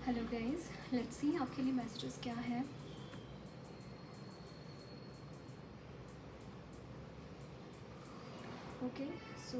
Hello guys, let's see आपके लिए messages क्या है। Okay, so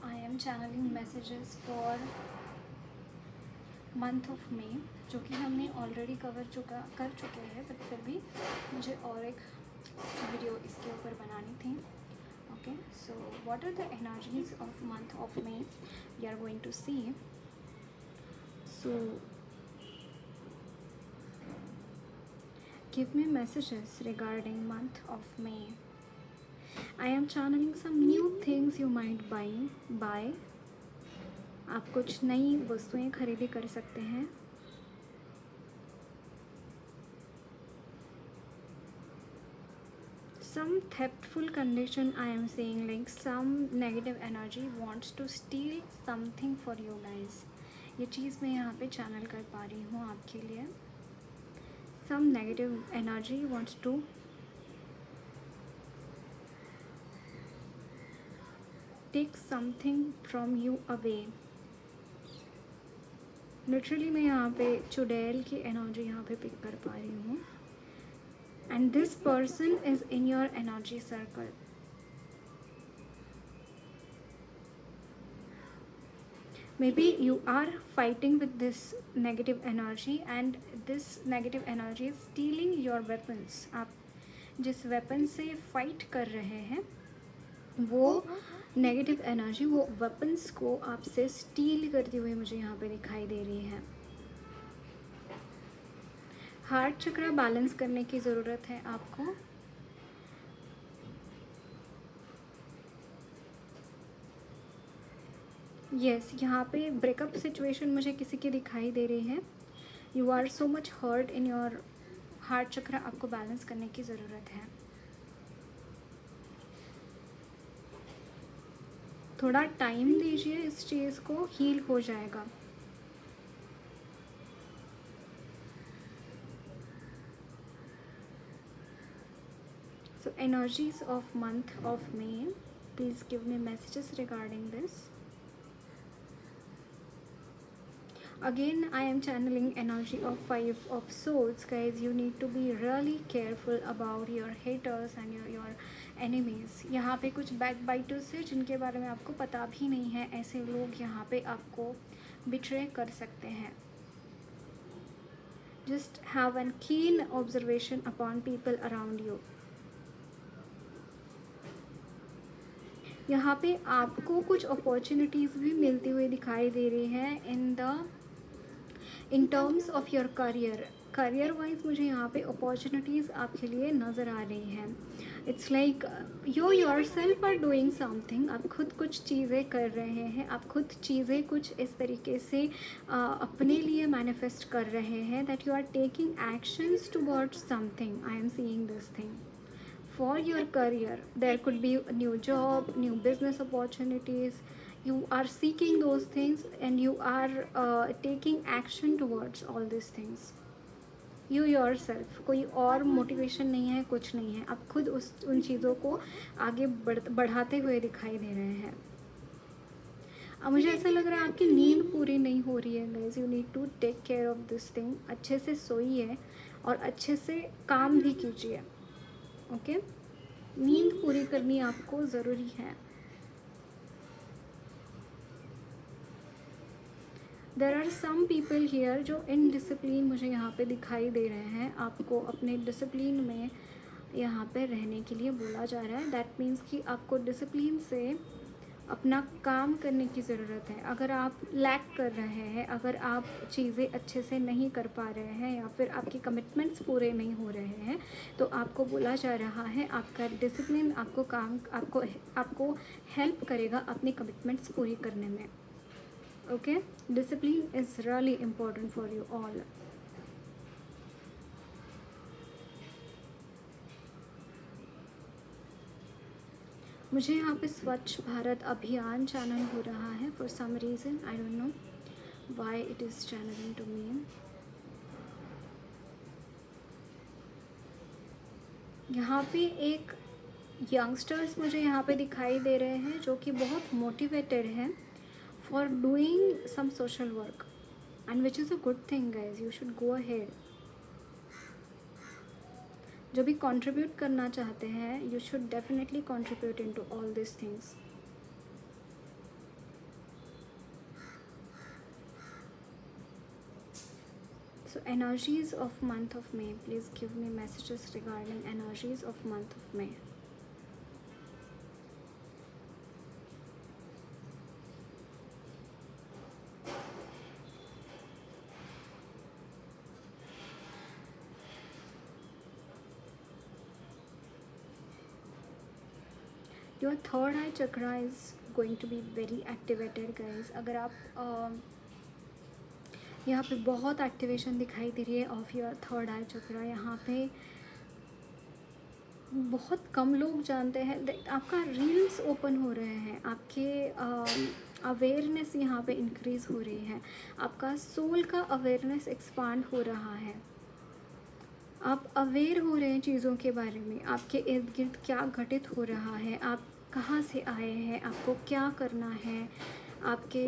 I am channeling messages for month of May, जो कि हमने ऑलरेडी कर चुके हैं, बट फिर भी मुझे और एक वीडियो इसके ऊपर बनानी थी। Okay, so what are the energies of month of May we are going to see. So give me messages regarding month of May. I am channeling some new things you might buy. आप कुछ नई वस्तुएं खरीदी कर सकते हैं। Some theftful condition I am seeing, like some negative energy wants to steal something for you guys. ये चीज़ मैं यहाँ पे चैनल कर पा रही हूँ आपके लिए। Some negative energy wants to take something from you away. Literally मैं यहाँ पे चुड़ैल की एनर्जी यहाँ पे पिक कर पा रही हूँ। And this person is in your energy circle. May be you are fighting with this negative energy and this negative energy is stealing your weapons. आप जिस वेपन से फाइट कर रहे हैं वो नेगेटिव एनर्जी, वो वेपन्स को आपसे स्टील करती हुई मुझे यहाँ पे दिखाई दे रही है। हार्ट चक्र बैलेंस करने की ज़रूरत है आपको। यस, यहाँ पे ब्रेकअप सिचुएशन मुझे किसी की दिखाई दे रही है। You are so much hurt in your heart chakra, आपको बैलेंस करने की ज़रूरत है। थोड़ा टाइम दीजिए, इस चीज़ को हील हो जाएगा। So energies of month of May, please give me messages regarding this. Again, I am channeling energy of Five of Swords. Guys, you need to be really careful about your haters and your enemies. यहाँ पे कुछ backbiters है जिनके बारे में आपको पता भी नहीं है। ऐसे लोग यहाँ पे आपको betray कर सकते हैं। Just have a keen observation upon people around you. यहाँ पे आपको कुछ अपॉर्चुनिटीज़ भी मिलती हुई दिखाई दे रही हैं in terms of your career wise. मुझे यहाँ पे अपॉर्चुनिटीज़ आपके लिए नज़र आ रही हैं। It's like you yourself are doing something. आप खुद कुछ चीज़ें कर रहे हैं, आप खुद चीज़ें कुछ इस तरीके से अपने लिए मैनिफेस्ट कर रहे हैं that you are taking actions towards something. I am seeing this thing for your career. There could be a new job, new business opportunities. You are seeking those things and you are taking action towards all these things. You yourself, कोई और motivation नहीं है, कुछ नहीं है, आप खुद उन चीज़ों को आगे बढ़ाते हुए दिखाई दे रहे हैं। अब मुझे ऐसा लग रहा है आपकी नींद पूरी नहीं हो रही है guys. You need to take care of this thing. अच्छे से सोइए और अच्छे से काम भी कीजिए। ओके, नींद पूरी करनी आपको ज़रूरी है। There are some people here जो इनडिसिप्लिन मुझे यहाँ पे दिखाई दे रहे हैं। आपको अपने डिसिप्लिन में यहाँ पे रहने के लिए बोला जा रहा है। दैट मीन्स कि आपको डिसिप्लिन से अपना काम करने की ज़रूरत है। अगर आप लैक कर रहे हैं, अगर आप चीज़ें अच्छे से नहीं कर पा रहे हैं या फिर आपके कमिटमेंट्स पूरे नहीं हो रहे हैं, तो आपको बोला जा रहा है आपका डिसिप्लिन आपको हेल्प करेगा अपने कमिटमेंट्स पूरी करने में। Okay, discipline is really important for you all. मुझे यहाँ पे स्वच्छ भारत अभियान चैनल हो रहा है for some reason. I don't know why it is channeling to me. यहाँ पे एक यंगस्टर्स मुझे यहाँ पे दिखाई दे रहे हैं जो कि बहुत मोटिवेटेड हैं for doing some social work, and which is a good thing guys, you should go ahead. जो भी कंट्रीब्यूट करना चाहते हैं, you should definitely contribute into all these things. So energies of month of May, please give me messages regarding energies of month of May. Your third eye chakra is going to be very activated guys. अगर आप यहाँ पे बहुत activation दिखाई दे रही है of your third आई चक्रा. यहाँ पे बहुत कम लोग जानते हैं. आपका रील्स ओपन हो रहे हैं, आपके अवेयरनेस यहाँ पे इंक्रीज़ हो रही है, आपका सोल का अवेयरनेस एक्सपांड हो रहा है. आप अवेयर हो रहे हैं चीज़ों के बारे में, आपके इर्द गिर्द क्या घटित हो रहा है, आप कहाँ से आए हैं, आपको क्या करना है, आपके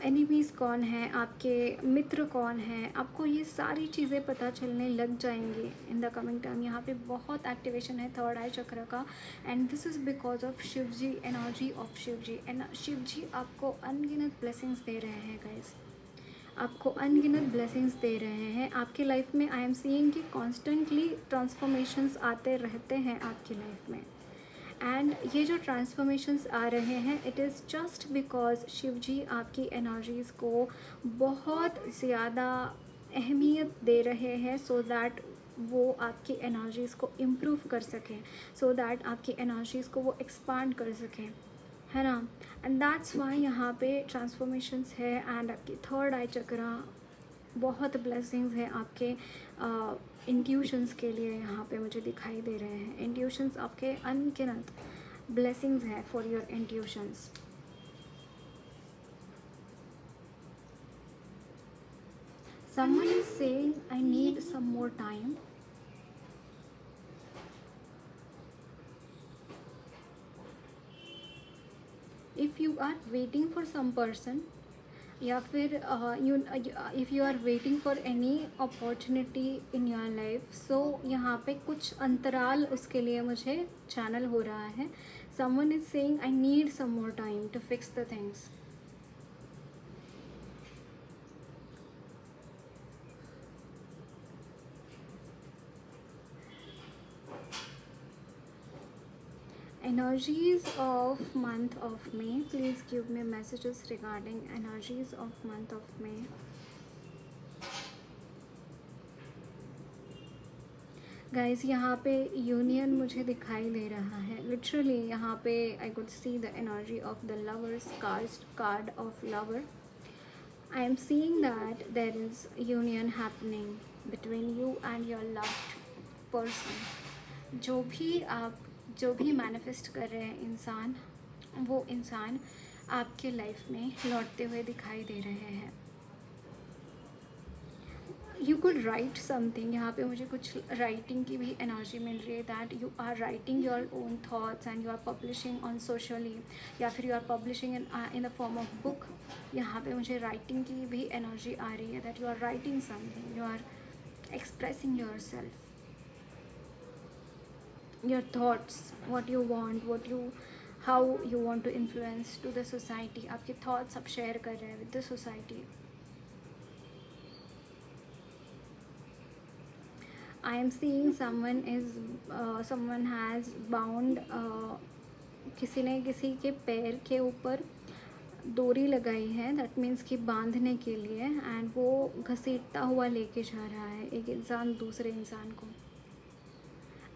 एनिमीज़ कौन हैं, आपके मित्र कौन हैं, आपको ये सारी चीज़ें पता चलने लग जाएंगी इन द कमिंग टाइम. यहाँ पे बहुत एक्टिवेशन है थर्ड आई चक्र का, and this is because of Shiv ji, energy of Shiv ji. And Shiv ji आपको अनगिनत ब्लेसिंग्स दे रहे हैं गाइस, आपको अनगिनत ब्लेसिंग्स दे रहे हैं आपकी लाइफ में. आई एम सीइंग कि कॉन्स्टेंटली ट्रांसफॉर्मेशंस आते रहते हैं आपकी लाइफ में, एंड ये जो ट्रांसफॉर्मेशंस आ रहे हैं, it is just because Shiv ji आपकी एनर्जीज़ को बहुत ज़्यादा अहमियत दे रहे हैं, सो दैट वो आपकी एनर्जीज़ को इम्प्रूव कर सकें, सो दैट आपकी एनर्जीज़ को वो एक्सपांड कर सकें, है ना. एंड दैट्स वाई यहाँ पे ट्रांसफॉर्मेशंस है. एंड आपकी थर्ड आई चक्रा बहुत ब्लेसिंग्स है आपके इंट्यूशंस के लिए यहाँ पे मुझे दिखाई दे रहे हैं. इंट्यूशंस आपके अनगिनत ब्लेसिंग्स हैं for your intuitions. Someone is saying I need some more time. If you are waiting for some person, या फिर if you are waiting for any opportunity in your life, so यहाँ पे कुछ अंतराल उसके लिए मुझे चैनल हो रहा है. Someone is saying I need some more time to fix the things. Energies of month of May, please give me messages regarding energies of month of May. Guys यहाँ पे यूनियन मुझे दिखाई दे रहा है लिटरली. यहाँ पे I could see the energy of the lovers card of lover. I am seeing that there is union happening between you and your loved person. जो भी मैनिफेस्ट कर रहे हैं इंसान, वो इंसान आपके लाइफ में लौटते हुए दिखाई दे रहे हैं. You could write something. यहाँ पे मुझे कुछ राइटिंग की भी एनर्जी मिल रही है, that you are writing your own thoughts and you are publishing on socially, या फिर you are publishing in the form of book. यहाँ पे मुझे राइटिंग की भी एनर्जी आ रही है, that you are writing something, you are expressing yourself, your thoughts, what you want, how you want to influence to the society. आपके thoughts आप share कर रहे हैं with the society. I am seeing someone has bound किसी ने किसी के पैर के ऊपर डोरी लगाई है, दैट मीन्स कि बांधने के लिए, एंड वो घसीटता हुआ लेके जा रहा है एक इंसान दूसरे इंसान को.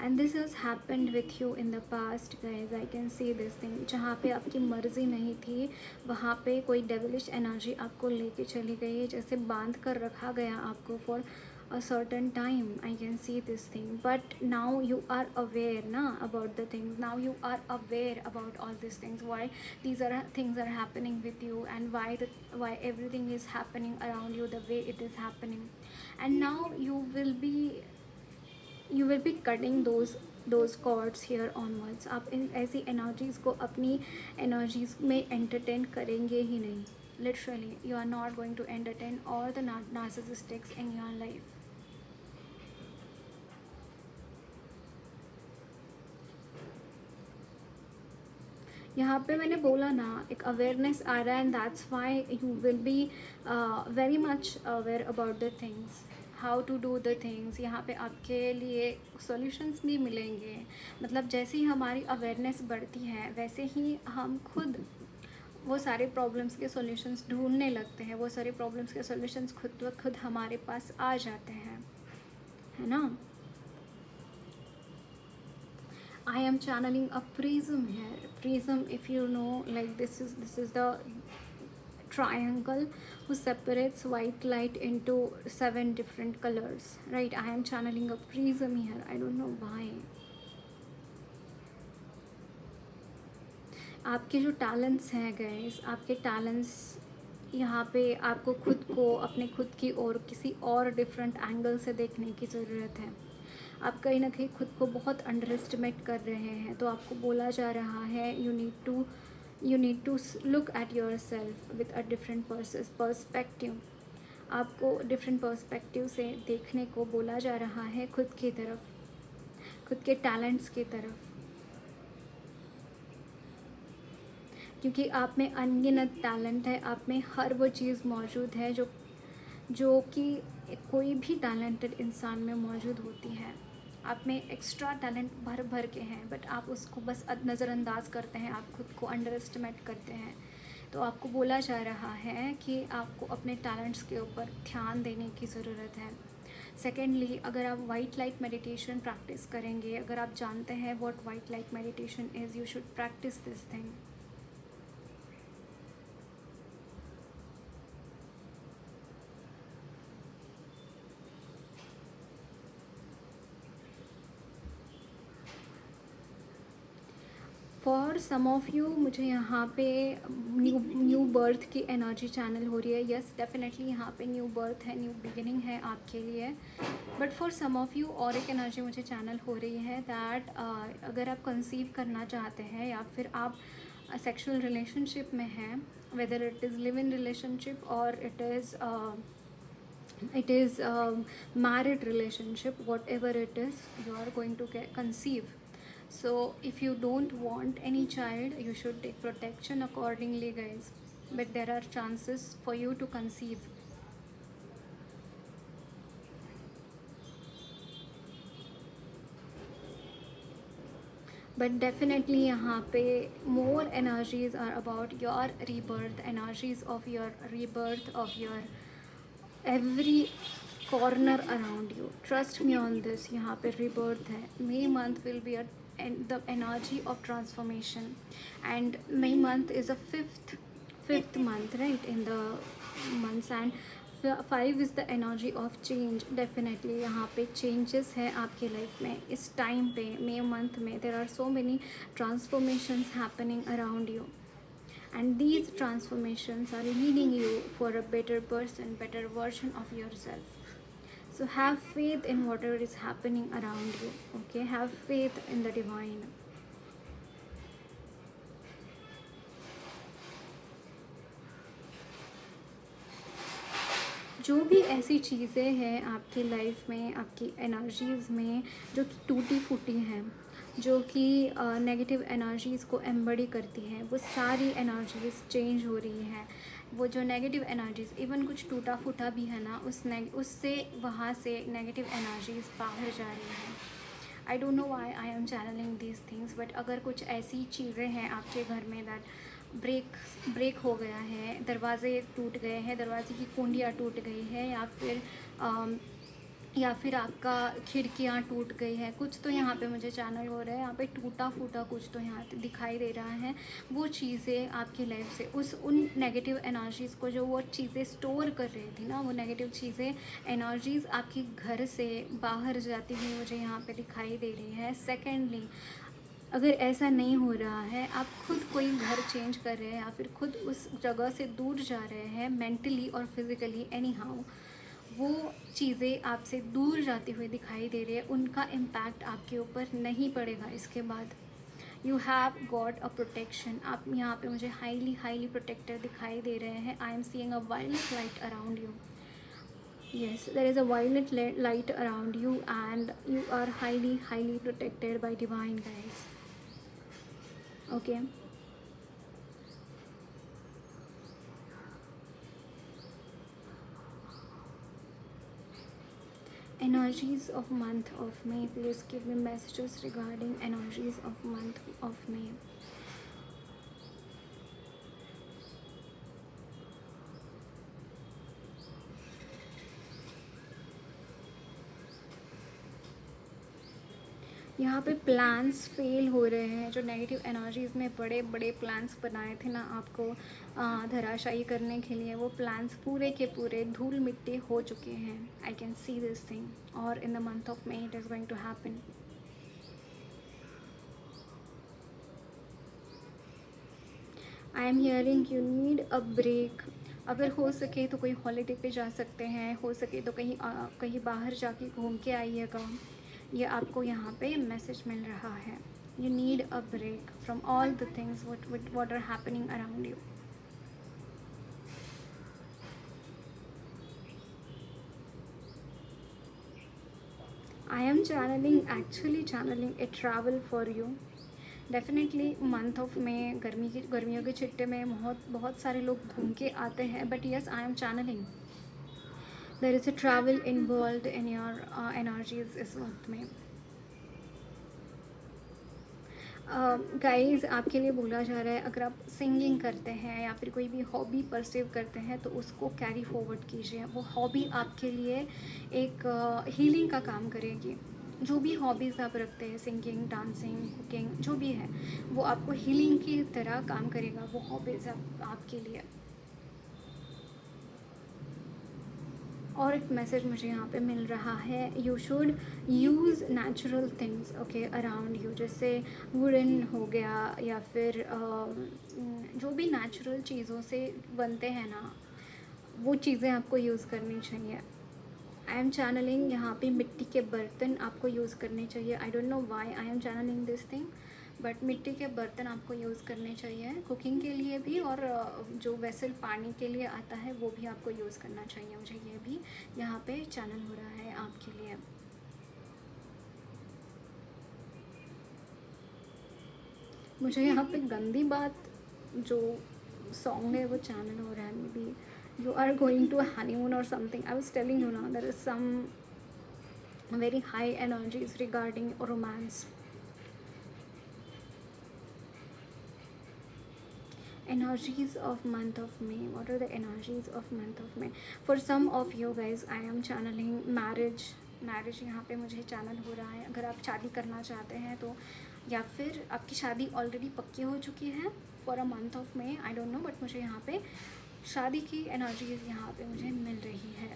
And this has happened with you in the past guys. I can see this thing. जहाँ पे आपकी मर्ज़ी नहीं थी, वहाँ पे कोई डेविलिश एनर्जी आपको लेके चली गई है, जैसे बांध कर रखा गया आपको for a certain time. I can see this thing, but now you are aware na about the things. Now you are aware about all these things, why these are things are happening with you, and why everything is happening around you the way it is happening. And now you will be cutting those cords here onwards. आप इन ऐसी energies को अपनी energies में entertain करेंगे ही नहीं. literally you are not going to entertain all the narcissists in your life. यहाँ पे मैंने बोला ना, एक अवेयरनेस आ रहा है, and that's why you will be very much aware about the things, how to do the things. यहाँ पे आपके लिए सॉल्यूशंस भी मिलेंगे. मतलब जैसे ही हमारी अवेयरनेस बढ़ती है वैसे ही हम खुद वो सारे प्रॉब्लम्स के सॉल्यूशंस ढूंढने लगते हैं. वो सारे प्रॉब्लम्स के सॉल्यूशंस खुद ब खुद हमारे पास आ जाते हैं, है ना. I am channeling a prism here. Prism, if you know, like this is the triangle who separates white light into 7 different colors, right? I am channeling a prism here. I don't know why. आपके जो talents हैं guys, आपके talents यहाँ पे आपको खुद को, अपने खुद की और किसी और डिफरेंट एंगल से देखने की ज़रूरत है. आप कहीं ना कहीं खुद को बहुत अंडर एस्टिमेट कर रहे हैं. तो आपको बोला जा रहा है you need to look at yourself with a different perspective. आपको डिफरेंट पर्सपेक्टिव से देखने को बोला जा रहा है, खुद की तरफ, खुद के टैलेंट्स की तरफ. क्योंकि आप में अनगिनत टैलेंट है, आप में हर वो चीज़ मौजूद है जो कि कोई भी टैलेंटेड इंसान में मौजूद होती है. आप में एक्स्ट्रा टैलेंट भर भर के हैं, बट आप उसको बस नज़रअंदाज करते हैं, आप खुद को अंडर एस्टिमेट करते हैं. तो आपको बोला जा रहा है कि आपको अपने टैलेंट्स के ऊपर ध्यान देने की ज़रूरत है. सेकेंडली, अगर आप वाइट लाइट मेडिटेशन प्रैक्टिस करेंगे, अगर आप जानते हैं what white light meditation is, you should practice this thing. For some of you मुझे यहाँ पे न्यू बर्थ की एनर्जी चैनल हो रही है. यस, डेफिनेटली यहाँ पे न्यू बर्थ है, न्यू बिगिनिंग है आपके लिए. But for some of you और एक एनर्जी मुझे चैनल हो रही है दैट अगर आप कंसीव करना चाहते हैं या फिर आप सेक्सुअल रिलेशनशिप में हैं, whether it is live in relationship और it is married relationship, whatever it is, you are going to conceive. So if you don't want any child, you should take protection accordingly guys, but there are chances for you to conceive. But definitely यहाँ पे more energies are about your rebirth, energies of your rebirth, of your every corner around you. Trust me on this. यहाँ पे rebirth है. May month will be the energy of transformation, and May month is a fifth month, right, in the months, and 5 is the energy of change. Definitely यहाँ पे changes है आपके life में. इस time पे May month में there are so many transformations happening around you, and these transformations are leading you for a better person, better version of yourself. So have faith in whatever is happening around you, okay? Have faith in the divine. जो भी ऐसी चीज़ें हैं आपकी life में, आपकी energies में जो कि टूटी फूटी हैं, जो कि नेगेटिव एनर्जीज़ को एम्बडी करती हैं, वो सारी एनर्जीज़ चेंज हो रही हैं. वो जो नेगेटिव एनर्जीज़, इवन कुछ टूटा फूटा भी है ना, उससे वहाँ से नेगेटिव एनर्जीज़ बाहर जा रही हैं. I don't know why I am channeling these things, but अगर कुछ ऐसी चीज़ें हैं आपके घर में दैट ब्रेक हो गया है, दरवाजे टूट गए हैं, दरवाजे की कुंडियाँ टूट गई है, या फिर आपका खिड़कियाँ टूट गई है, कुछ तो यहाँ पे मुझे चैनल हो रहा है, यहाँ पे टूटा फूटा कुछ तो यहाँ दिखाई दे रहा है. वो चीज़ें आपकी लाइफ से उन नेगेटिव एनर्जीज़ को, जो वो चीज़ें स्टोर कर रही थी ना, वो नेगेटिव चीज़ें, एनर्जीज़ आपके घर से बाहर जाती हुई मुझे यहाँ पे दिखाई दे रही है. सेकेंडली, अगर ऐसा नहीं हो रहा है, आप खुद कोई घर चेंज कर रहे हैं या फिर खुद उस जगह से दूर जा रहे हैं मेंटली और फिज़िकली, एनी हाउ, वो चीज़ें आपसे दूर जाती हुई दिखाई दे रही है, उनका इम्पैक्ट आपके ऊपर नहीं पड़ेगा इसके बाद. You have got a protection, आप यहाँ पे मुझे हाईली हाईली प्रोटेक्टेड दिखाई दे रहे हैं. I am seeing a violet light around you. Yes, there is a violet light around you and you are highly highly protected by divine, guys. Okay. Energies of month of May, please give me messages regarding energies of month of May. यहाँ पे plans fail हो रहे हैं, जो negative energies में बड़े बड़े plans बनाए थे ना आपको धराशायी करने के लिए, वो प्लान्स पूरे के पूरे धूल मिट्टी हो चुके हैं. I can see this thing, और in the month of May it is going to happen. I am hearing you need a break. अगर हो सके तो कोई हॉलीडे पे जा सकते हैं, हो सके तो कहीं बाहर जाके घूम के आइएगा. ये आपको यहाँ पे मैसेज मिल रहा है. You need a break from all the things what are happening around you. I am actually channeling a travel for you. Definitely month of में गर्मियों के छिट्टे में बहुत सारे लोग घूम के आते हैं, but yes I am channeling there is a travel involve in your energies इस वक्त में. गाइस आपके लिए बोला जा रहा है, अगर आप सिंगिंग करते हैं या फिर कोई भी हॉबी परसीव करते हैं तो उसको कैरी फॉरवर्ड कीजिए. वो हॉबी आपके लिए एक हीलिंग का काम करेगी. जो भी हॉबीज़ आप रखते हैं, सिंगिंग, डांसिंग, कुकिंग, जो भी है, वो आपको हीलिंग की तरह काम करेगा वो हॉबीज़ आपके लिए. और एक मैसेज मुझे यहाँ पे मिल रहा है, you should use natural things okay around you. जैसे वुडन हो गया या फिर जो भी नेचुरल चीज़ों से बनते हैं ना, वो चीज़ें आपको यूज़ करनी चाहिए. आई एम चैनलिंग यहाँ पे मिट्टी के बर्तन आपको यूज़ करने चाहिए. I don't know why I am channeling this thing, but मिट्टी के बर्तन आपको यूज़ करने चाहिए कुकिंग के लिए भी, और जो वेसल पानी के लिए आता है वो भी आपको यूज़ करना चाहिए. मुझे ये भी यहाँ पे चैनल हो रहा है आपके लिए. मुझे यहाँ पे गंदी बात जो सॉन्ग है वो चैनल हो रहा है. May be you are going to a honeymoon or something. I was telling you now, there is some very high energies regarding romance. Energies of month of May, what are the energies of month of May? For some of you guys I am channeling marriage. यहाँ पे मुझे channel हो रहा है. अगर आप शादी करना चाहते हैं तो, या फिर आपकी शादी ऑलरेडी पक्की हो चुकी है for a month of may, I don't no, but मुझे यहाँ पे शादी की एनर्जीज यहाँ पे मुझे मिल रही है.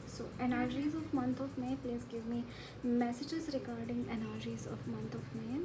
So energies of month of May, please give me messages regarding energies of month of May.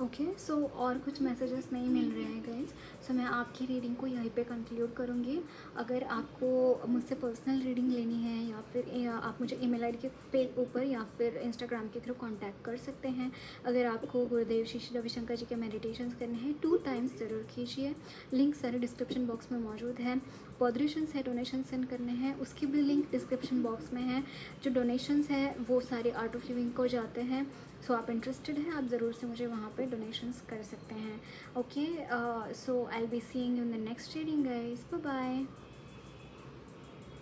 Okay so और कुछ मैसेजेस नहीं मिल रहे हैं गाइज. सो मैं आपकी रीडिंग को यहीं पे कंक्लूड करूँगी. अगर आपको मुझसे पर्सनल रीडिंग लेनी है या फिर आप मुझे ईमेल आईडी के पे ऊपर या फिर इंस्टाग्राम के थ्रू कांटेक्ट कर सकते हैं. अगर आपको गुरुदेव श्री श्री रविशंकर जी के मेडिटेशंस करने हैं 2 टाइम्स ज़रूर कीजिए. लिंक सारे डिस्क्रिप्शन बॉक्स में मौजूद है. पॉडरेशंस है, डोनेशन सेंड करने हैं, उसकी भी लिंक डिस्क्रिप्शन बॉक्स में है. जो डोनेशंस है वो सारे आर्ट ऑफ लिविंग को जाते हैं. सो आप इंटरेस्टेड हैं, आप ज़रूर से मुझे वहाँ पे डोनेशंस कर सकते हैं. Okay so I will be seeing you in the next reading guys. Bye bye.